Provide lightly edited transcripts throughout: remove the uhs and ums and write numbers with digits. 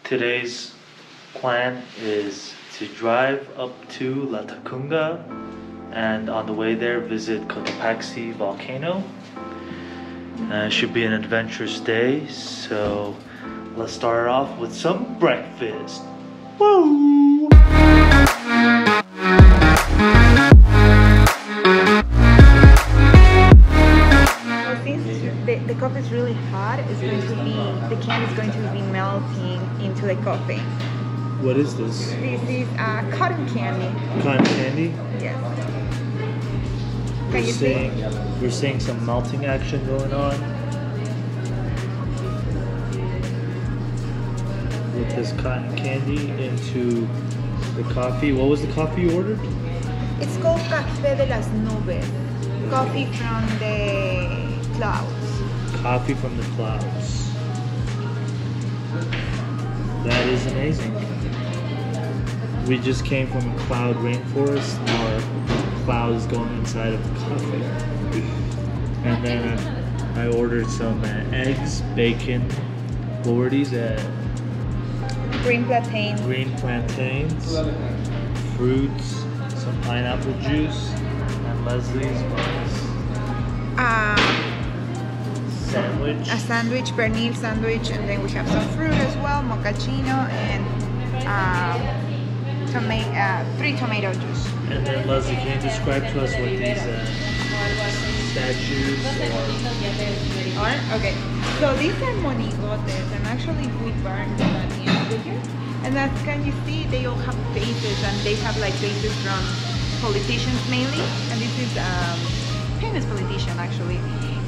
Today's plan is to drive up to LATACUNGA and on the way there visit Cotopaxi Volcano. It should be an adventurous day, so let's start off with some breakfast. Woo! Since the coffee is really hot, the can is going to be melting into the coffee. What is this? This is cotton candy. Cotton candy? Yes. Can you see? We're seeing some melting action going on with this cotton candy into the coffee. What was the coffee you ordered? It's called Café de las Nubes. Coffee from the clouds. Coffee from the clouds. That is amazing. We just came from a cloud rainforest. Our cloud is going inside of the coffee. And then I ordered some eggs, bacon. What were these? Green plantains. Green plantains, fruits, some pineapple juice, and Leslie's was sandwich. A sandwich, pernil sandwich, and then we have some fruit as well, mochaccino, and 3 tomato juice. And then Leslie, can you describe to us what these statues are? Okay, so these are monigotes, and actually we burned them at the end of the year. And as can you see, they all have faces, and they have like faces from politicians mainly. And this is famous politician actually.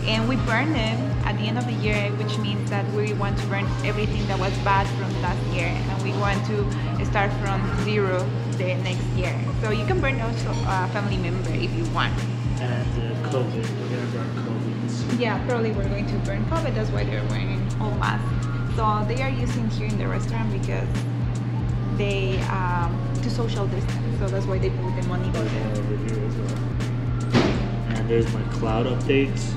And we burn them at the end of the year, which means that we want to burn everything that was bad from last year, and we want to start from zero the next year. So you can burn also a family member if you want. And COVID, we're gonna burn COVID. Yeah, probably we're going to burn COVID. That's why they're wearing all masks. So they are using here in the restaurant because they to social distance. So that's why they put the money over there. Over here as well. And there's my cloud updates.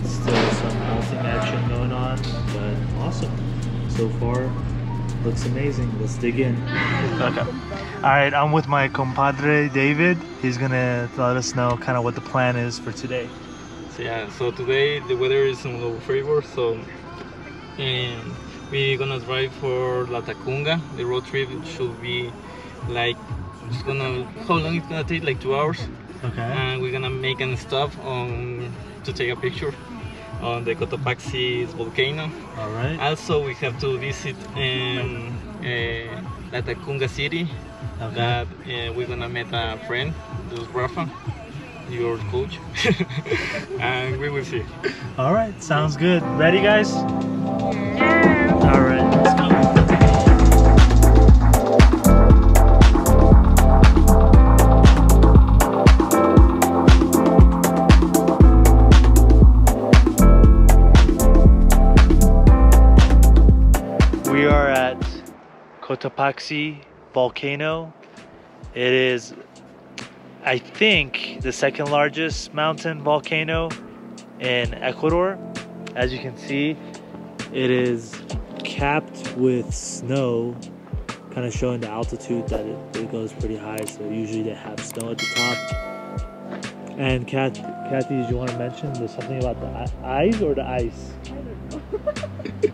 Still some melting action going on, but awesome. So far, looks amazing. Let's dig in. Okay. Alright, I'm with my compadre David. He's gonna let us know kind of what the plan is for today. So today the weather is in our favor, so we're gonna drive for LATACUNGA. The road trip should be like, how long it's gonna take? Like 2 hours. Okay. And we're gonna make a stop to take a picture on the Cotopaxi Volcano. All right. Also, we have to visit LATACUNGA City. Okay. That we're gonna meet a friend, Rafa, your coach, and we will see. All right, sounds good. Ready, guys? Yeah. All right, let's go. We are at Cotopaxi Volcano. It is, I think, the second largest mountain volcano in Ecuador. As you can see, it is capped with snow, kind of showing the altitude that it goes pretty high. So usually they have snow at the top. And Kathy, did you want to mention there's something about the eyes or the ice?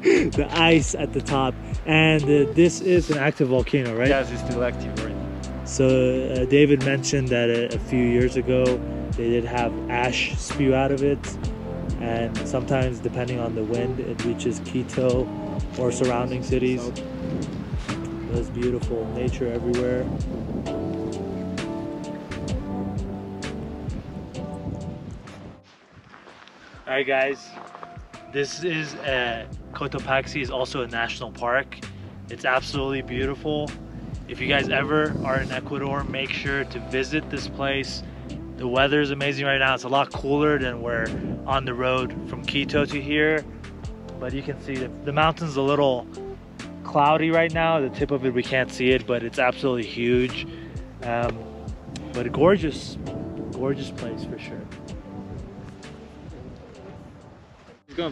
The ice at the top. And this is an active volcano, right? Yes, it's still active right now. So David mentioned that a few years ago they did have ash spew out of it, and sometimes depending on the wind it reaches Qeeo or surrounding cities. There's beautiful nature everywhere. Alright guys, this is Cotopaxi is also a national park. It's absolutely beautiful. If you guys ever are in Ecuador, make sure to visit this place. The weather is amazing right now. It's a lot cooler than we're on the road from Qeeo to here. But you can see the mountain's a little cloudy right now. The tip of it, we can't see it, but it's absolutely huge. But a gorgeous place for sure. Go.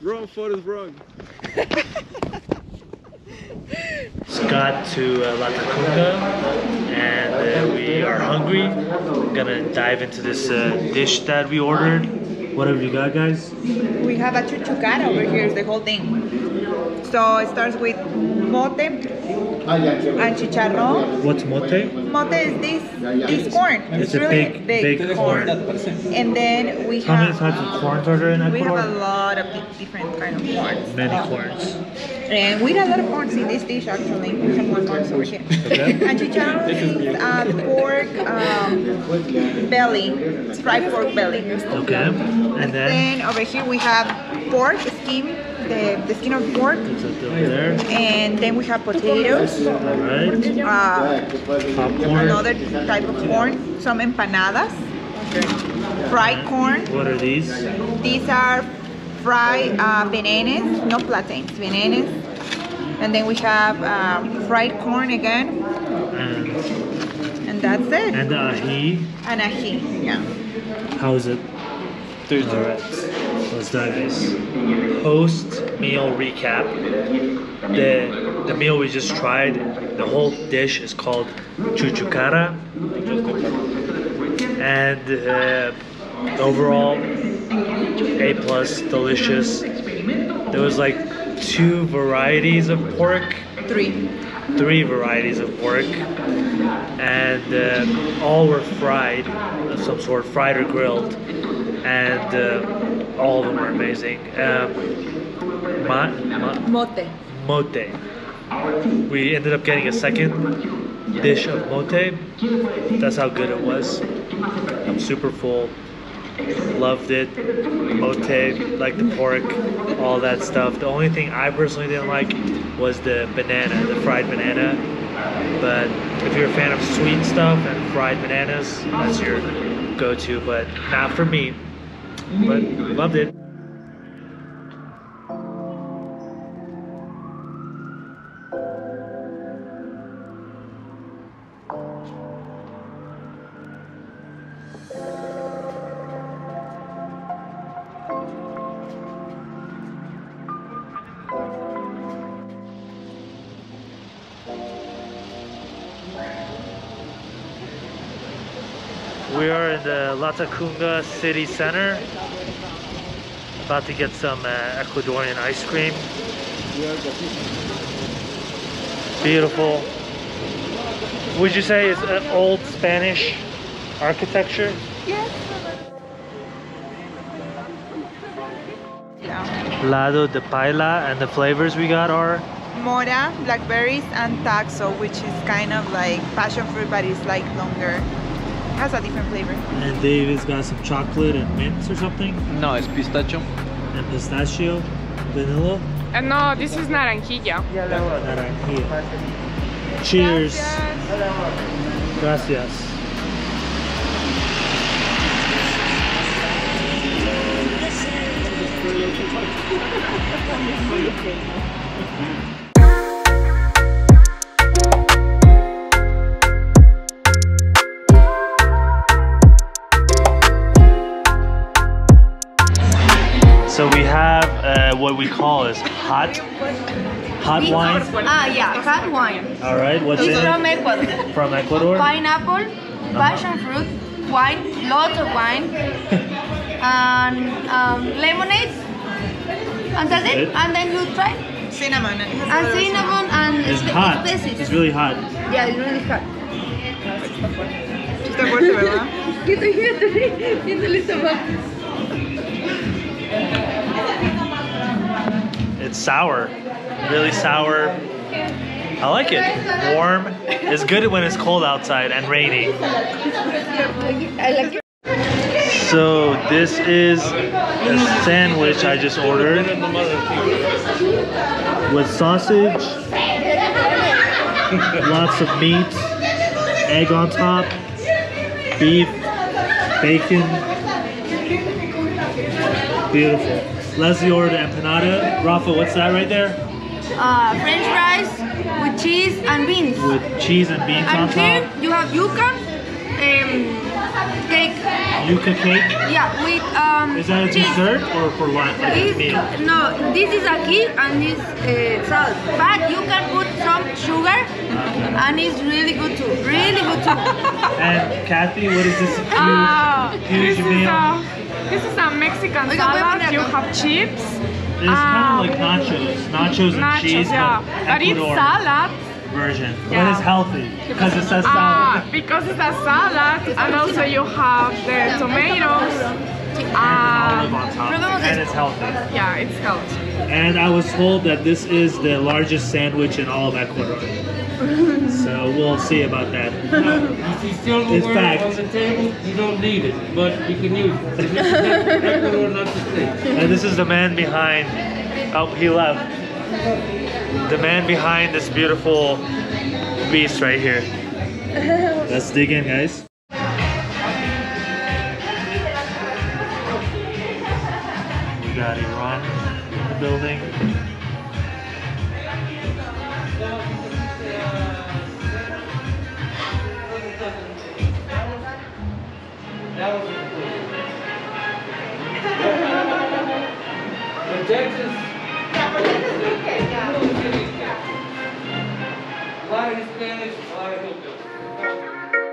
Wrong, Forrest, wrong. Just got to LATACUNGA and we are hungry. I'm gonna dive into this dish that we ordered. What have you got, guys? We have a chuchucara over here, it's the whole thing. So it starts with mote and chicharrón. What's mote? Mote is this corn. It's a really big corn. And then we How many have types of corns are there in we Ecuador? have a lot of different kind of corns. Many corns. And we got a lot of corns in this dish actually. We have more corns over here. Okay. And chicharrón is the pork belly. It's fried pork belly. Okay. And then Over here we have pork skin, the skin of pork. it's up there. And then we have potatoes, Alright. Popcorn. another type of corn, some empanadas, fried corn. What are these? These are fried bananas, not plantains, bananas. And then we have fried corn again, and that's it. And the ají. And ají, yeah. How is it? Alright. Let's dive in. Post meal recap. The meal we just tried, the whole dish is called chuchucara. And overall, A+, delicious. There was like 2 varieties of pork. 3 varieties of pork. And all were fried of some sort, fried or grilled. And all of them were amazing. Mote. We ended up getting a second dish of mote. That's how good it was. I'm super full. Loved it. Mote, like the pork, all that stuff. The only thing I personally didn't like was the banana, the fried banana. But if you're a fan of sweet stuff and fried bananas, that's your go-to, but not for me. But loved it. We are in the LATACUNGA city center. About to get some Ecuadorian ice cream. Beautiful. Would you say it's an old Spanish architecture? Yes. Lado de paila, and the flavors we got are? Mora, blackberries, and taxo, which is kind of like passion fruit, but it's like longer. Has a different flavor. And David's got some chocolate and mints or something? No, it's pistachio. And pistachio, vanilla? No, this is naranjilla. Naranjilla. Cheers. Gracias. So we have what we call is hot wine. Yeah, hot wine. All right, what's It's in from it? Ecuador. From Ecuador? Pineapple, passion fruit, wine, lots of wine, and lemonade. And that's it. And then you try. Cinnamon. And cinnamon and It's hot. spices. It's really hot. Yeah, it's really hot. Está fuerte, ¿verdad? It's sour, really sour. I like it. Warm. It's good when it's cold outside and rainy. I like it. So this is a sandwich I just ordered with sausage, lots of meat, egg on top, beef, bacon. Beautiful. Leslie ordered empanada. Rafa, what's that right there? French fries with cheese and beans. With cheese and beans on And here top. you have yuca, cake. Yuca cake? Yeah, with Is that a cheese. dessert or for lunch? Like a This, meal? no, this is a cake and this salt. But you can put some sugar and it's really good too. Really good too. And Kathy, what is this huge This meal? this is a Mexican Oiga, voy a salad. poner You acá. have chips. It's kind of like nachos and Nachos, cheese, yeah. but But it's Ecuador salad. version. But Yeah. it's healthy because it says salad. Because it's a salad, and also you have the tomatoes. Olive on top, and it's healthy. Yeah, it's healthy. And I was told that this is the largest sandwich in all of Ecuador. So we'll see about that. If you still It's were fact. on the table, you don't need it, but you can use it. This is Ecuador, not the States. And this is the man behind. Oh, he left. The man behind this beautiful beast right here. Let's dig in, guys. We got Iran in the building. In Texas, a lot of Spanish, a lot of hillbillies.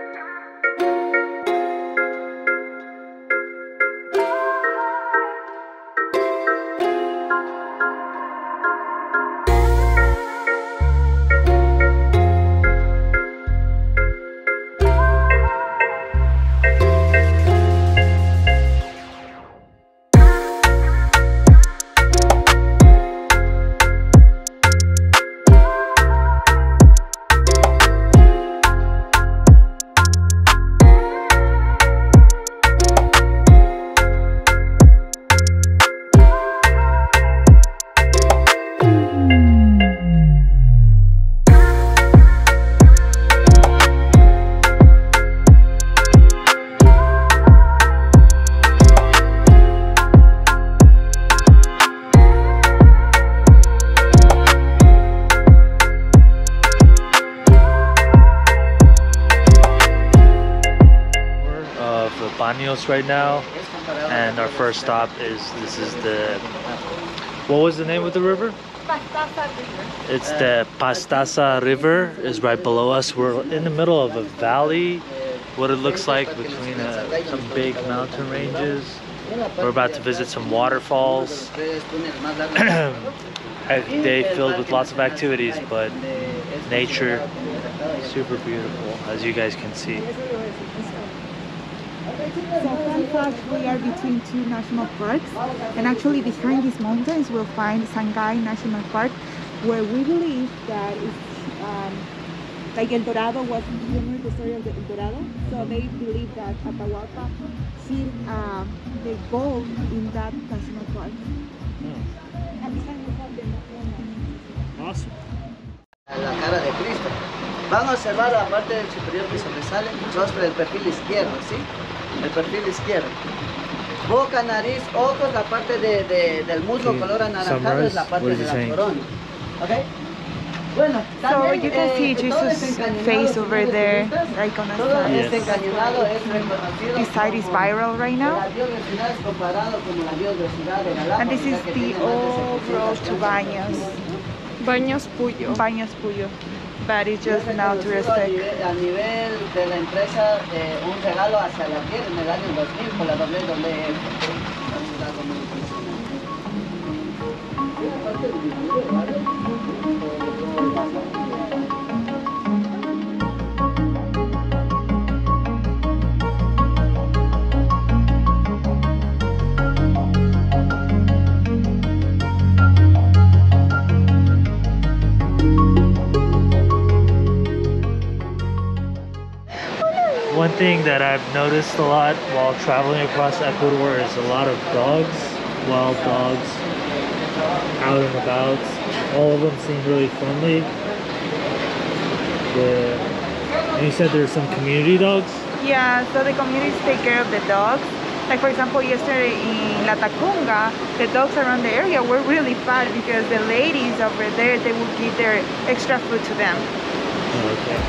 Baños right now, and our first stop is the, what was the name of the river? It's the Pastaza River is right below us. We're in the middle of a valley, what it looks like between some big mountain ranges. We're about to visit some waterfalls. A day filled with lots of activities, but nature super beautiful, as you guys can see. So fun fact, we are between two national parks, and actually behind these mountains we'll find Sangay National Park, where we believe that it's like El Dorado was, you know the story of the El Dorado? So they believe that Atahualpa hid the gold in that national park. And behind we have the Awesome. La cara de Cristo. Van a observar la parte del superior que sobresale, rostro del perfil izquierdo, ¿sí? El perfil izquierdo. Boca, nariz, ojos, la parte del muslo color anaranjado es la parte de la corona. ¿Ok? Bueno, So you can see Jesus' face over there, like on the todo side. este encañonado es reconocido This side is viral right now. la biodiversidad es comparado como la biodiversidad de Galápagos. And this is ya que the tiene más de old 700 road to Baños. Baños Puyo. Baños Puyo. But it's just now A touristic. nivel de la empresa, un regalo hacia la tierra en el año 2000 por la WWF. One thing that I've noticed a lot while traveling across Ecuador is a lot of dogs, wild dogs, out and about. All of them seem really friendly. And you said there's some community dogs? Yeah, so the communities take care of the dogs. Like for example, yesterday in LATACUNGA, the dogs around the area were really fat because the ladies over there, they would give their extra food to them. Oh, okay.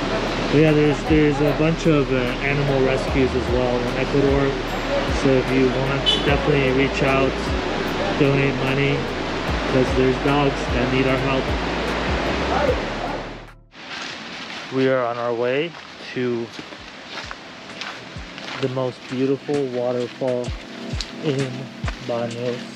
But yeah, there's a bunch of animal rescues as well in Ecuador. So if you want, definitely reach out, donate money, because there's dogs that need our help. We are on our way to the most beautiful waterfall in Baños.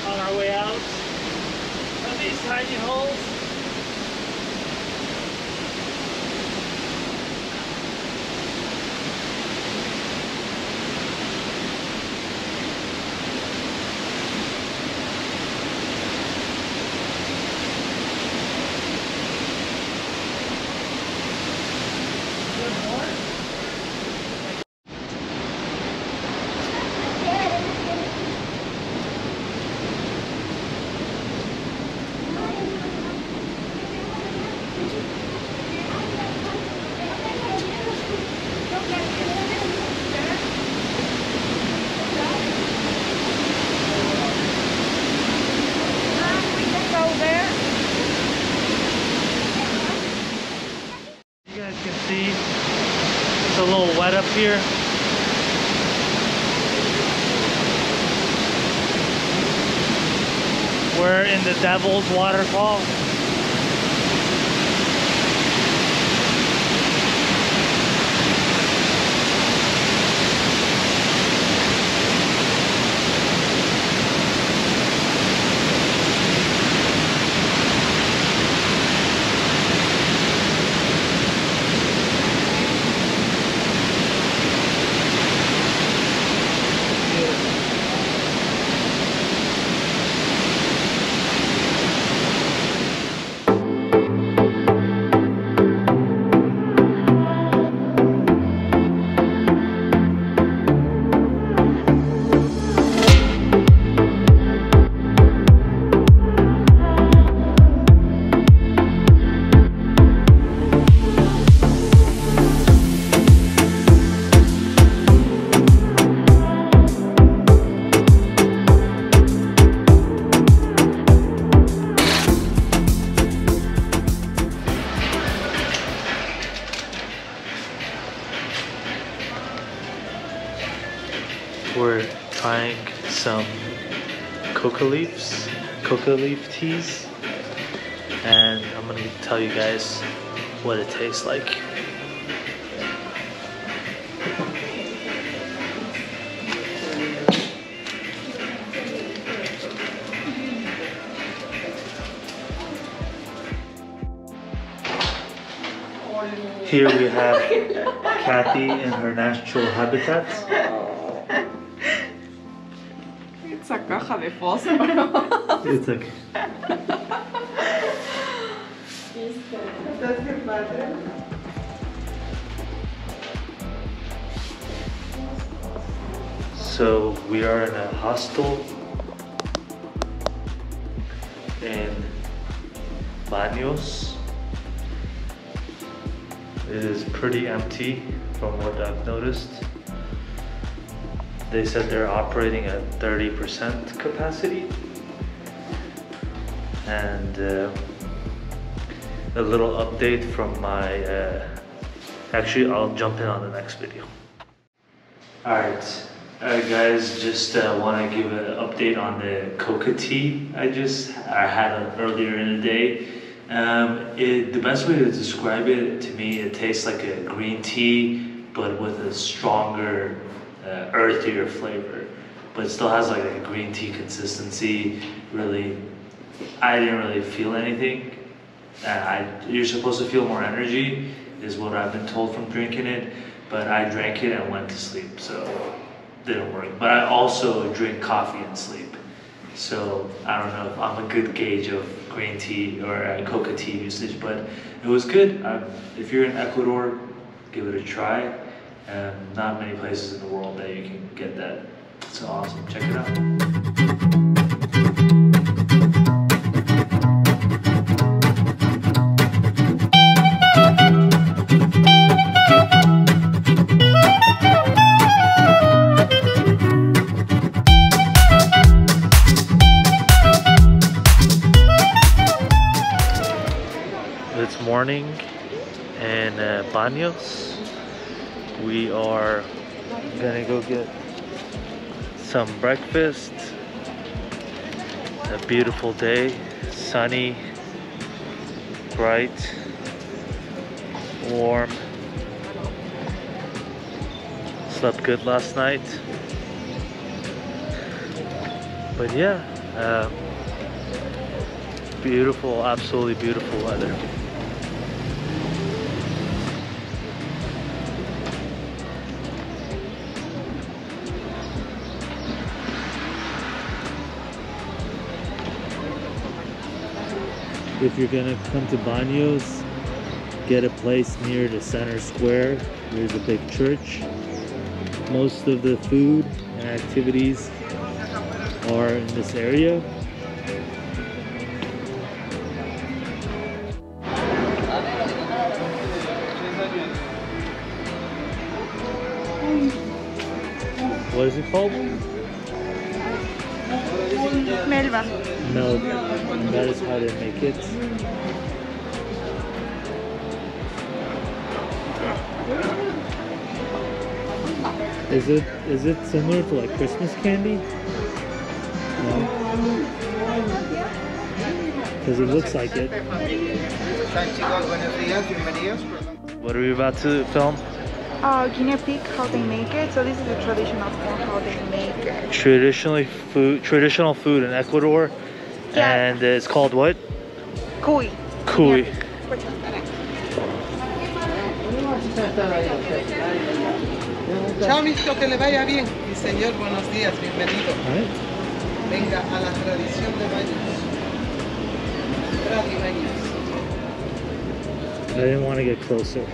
On our way out of these tiny holes. See, it's a little wet up here. We're in the Devil's Waterfall. We're trying some coca leaf teas, and I'm gonna tell you guys what it tastes like. Here we have Kathy in her natural habitats. It's a caja de fósforo. It's okay. So we are in a hostel in Baños. It is pretty empty from what I've noticed. They said they're operating at 30% capacity. And a little update from my, actually I'll jump in on the next video. Alright guys, just want to give an update on the coca tea I had earlier in the day. The best way to describe it, to me, it tastes like a green tea, but with a stronger, earthier flavor. But it still has like a green tea consistency. Really, I didn't really feel anything. You're supposed to feel more energy, is what I've been told from drinking it. But I drank it and went to sleep, so it didn't work. But I also drink coffee and sleep. So I don't know if I'm a good gauge of green tea or coca tea usage, but it was good. If you're in Ecuador, give it a try. Not many places in the world that you can get that. It's awesome. Check it out. It's morning in Baños. We are gonna go get some breakfast. A beautiful day, sunny, bright, warm. Slept good last night. But yeah, beautiful, absolutely beautiful weather. If you're gonna come to Baños, get a place near the center square. There's a big church. Most of the food and activities are in this area. What is it called? Melva. Melva. And that is how they make it. Is it similar to like Christmas candy? No. Because it looks like it. What are we about to film? Guinea pig, how they make it. So this is the traditional form how they make it. Traditional food in Ecuador. Yeah. And it's called what? Cuy. Cuy. Chao, mijo, que le vaya bien. Mi señor, buenos días, bienvenido. Right. Venga a la tradición de Baños. Baños. I didn't want to get closer.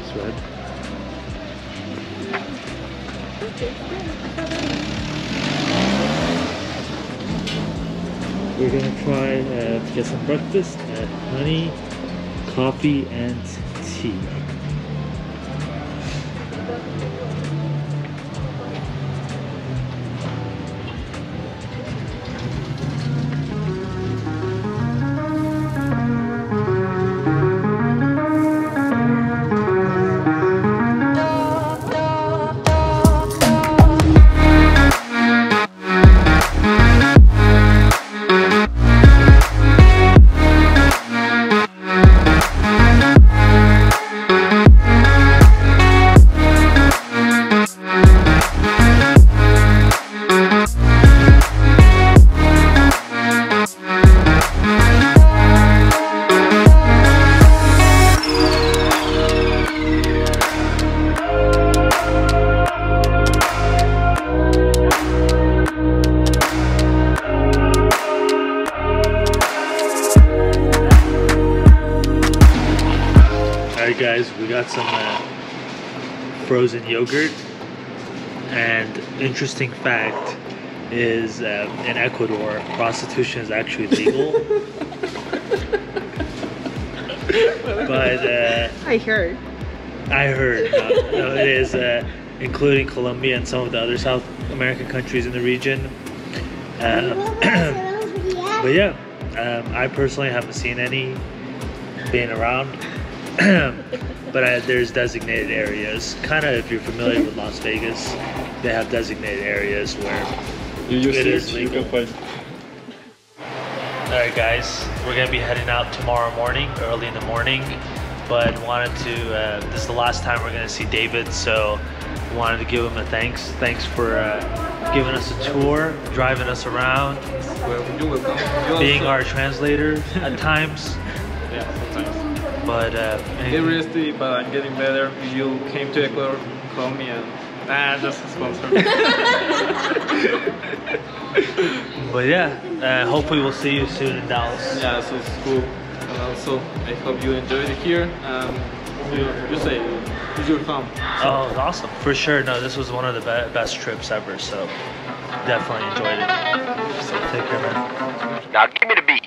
It's red. We're gonna try to get some breakfast at honey, coffee, and tea. We got some frozen yogurt. And interesting fact is in Ecuador, prostitution is actually legal. But I heard. No, it is, including Colombia and some of the other South American countries in the region. But yeah, I personally haven't seen any being around. But there's designated areas. Kind of, if you're familiar with Las Vegas, they have designated areas where it is legal. Alright guys, we're going to be heading out tomorrow morning, early in the morning. But wanted to, this is the last time we're going to see David, so wanted to give him a thanks. Thanks for giving us a tour, driving us around, being our translator at times. Yeah, sometimes. But Get risky, but I'm getting better. If you came to Ecuador, call me and just a sponsor. But yeah, hopefully we'll see you soon in Dallas. Yeah, so it's cool. And also, I hope you enjoyed it here. You say, it's your home. Oh, it was awesome. For sure. No, this was one of the best trips ever, so definitely enjoyed it. So take care, man. Now give me the beat.